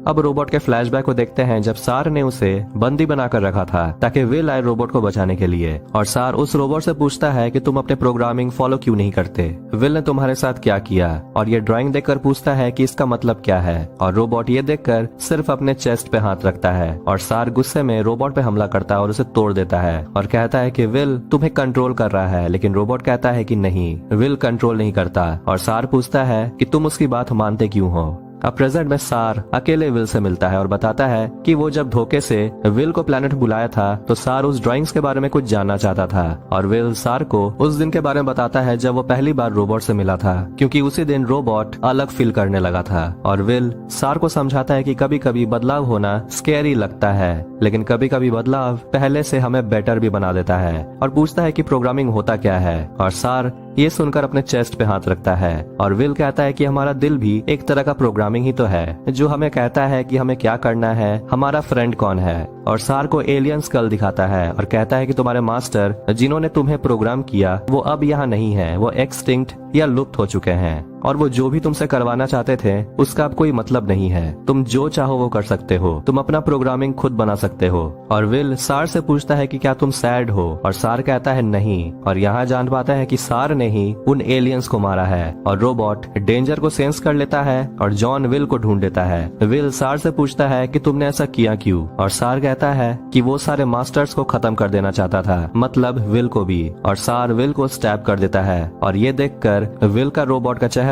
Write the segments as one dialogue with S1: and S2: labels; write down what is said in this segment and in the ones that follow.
S1: अब रोबोट के फ्लैशबैक को देखते हैं जब सार ने उसे बंदी बनाकर रखा था ताकि विल आए रोबोट को बचाने के लिए। और सार उस रोबोट से पूछता है कि तुम अपने प्रोग्रामिंग फॉलो क्यों नहीं करते, विल ने तुम्हारे साथ क्या किया। और ये ड्राइंग देखकर पूछता है कि इसका मतलब क्या है। और रोबोट ये देखकर सिर्फ अपने चेस्ट पे हाथ रखता है और सार गुस्से में रोबोट पे हमला करता है और उसे तोड़ देता है और कहता है कि विल तुम्हें कंट्रोल कर रहा है। लेकिन रोबोट कहता है कि नहीं, विल कंट्रोल नहीं करता। और सार पूछता है कि तुम उसकी बात मानते क्यों हो। अब प्रेजेंट में सार अकेले विल से मिलता है और बताता है कि वो जब धोखे से विल को प्लेनेट बुलाया था तो सार उस ड्राइंग्स के बारे में कुछ जानना चाहता था। और विल सार को उस दिन के बारे में बताता है जब वो पहली बार रोबोट से मिला था, क्योंकि उसी दिन रोबोट अलग फील करने लगा था। और विल सार को समझाता है कि कभी कभी बदलाव होना स्कैरी लगता है, लेकिन कभी कभी बदलाव पहले से हमें बेटर भी बना देता है। और पूछता है कि प्रोग्रामिंग होता क्या है। और सार ये सुनकर अपने चेस्ट पे हाथ रखता है। और विल कहता है कि हमारा दिल भी एक तरह का प्रोग्रामिंग ही तो है, जो हमें कहता है कि हमें क्या करना है, हमारा फ्रेंड कौन है। और सार को एलियन स्कल दिखाता है और कहता है कि तुम्हारे मास्टर जिन्होंने तुम्हें प्रोग्राम किया वो अब यहाँ नहीं है, वो एक्सटिंक्ट या लुप्त हो चुके हैं। और वो जो भी तुमसे करवाना चाहते थे उसका अब कोई मतलब नहीं है। तुम जो चाहो वो कर सकते हो, तुम अपना प्रोग्रामिंग खुद बना सकते हो। और विल सार से पूछता है कि क्या तुम सैड हो, और सार कहता है नहीं। और यहाँ जान पाता है कि सार ने ही उन एलियंस को मारा है। और रोबोट डेंजर को सेंस कर लेता है और जॉन विल को ढूंढ लेता है। विल सार से पूछता है कि तुमने ऐसा किया क्यों। और सार कहता है कि वो सारे मास्टर्स को खत्म कर देना चाहता था, मतलब विल को भी। और सार विल को स्टैब कर देता है। और ये देखकर विल का रोबोट का चेहरा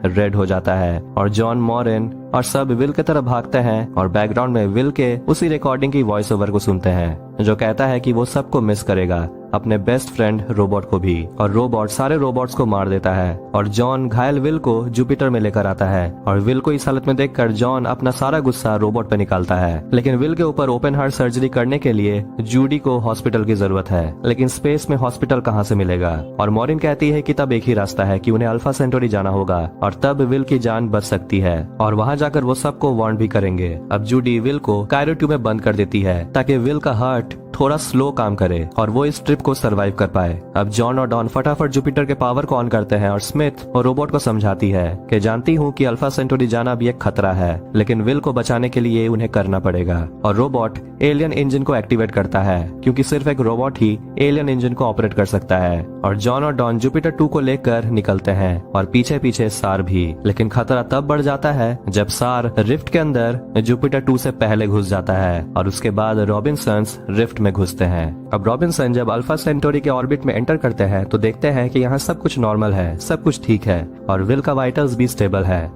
S1: रेड हो जाता है। और जॉन मॉरिन और सब विल की तरफ भागते हैं और बैकग्राउंड में विल के उसी रिकॉर्डिंग की वॉइस ओवर को सुनते हैं, जो कहता है कि वो सबको मिस करेगा, अपने बेस्ट फ्रेंड रोबोट को भी। और रोबोट सारे रोबोट्स को मार देता है। और जॉन घायल विल को जुपिटर में लेकर आता है। और विल को इस हालत में देखकर जॉन अपना सारा गुस्सा रोबोट पे निकालता है। लेकिन विल के ऊपर ओपन हार्ट सर्जरी करने के लिए जूडी को हॉस्पिटल की जरूरत है, लेकिन स्पेस में हॉस्पिटल कहाँ से मिलेगा। और मॉरिन कहती है कि तब एक ही रास्ता है कि उन्हें अल्फा सेंटोरी जाना होगा और तब विल की जान बच सकती है। और वहाँ जाकर वो सबको वार्न भी करेंगे। अब जूडी विल को कायरोट्यूब में बंद कर देती है ताकि विल का हार्ट थोड़ा स्लो काम करे और वो इस ट्रिप को सरवाइव कर पाए। अब जॉन और डॉन फटाफट जुपिटर के पावर को ऑन करते हैं और स्मिथ और रोबोट को समझाती है कि जानती हूँ कि अल्फा सेंटोरी जाना भी एक खतरा है, लेकिन विल को बचाने के लिए उन्हें करना पड़ेगा। और रोबोट एलियन इंजन को एक्टिवेट करता है, क्योंकि सिर्फ एक रोबोट ही एलियन इंजन को ऑपरेट कर सकता है। और जॉन और डॉन जुपिटर 2 को लेकर निकलते हैं और पीछे पीछे सार भी। लेकिन खतरा तब बढ़ जाता है जब सार रिफ्ट के अंदर जुपिटर 2 से पहले घुस जाता है और उसके बाद रॉबिन्सन्स रिफ्ट में घुसते हैं। अब रॉबिन्सन जब अल्फा सेंटोरी के ऑर्बिट में एंटर करते हैं तो देखते हैं कि यहाँ सब कुछ नॉर्मल है, सब कुछ ठीक है और विल का वाइटल्स भी स्टेबल है।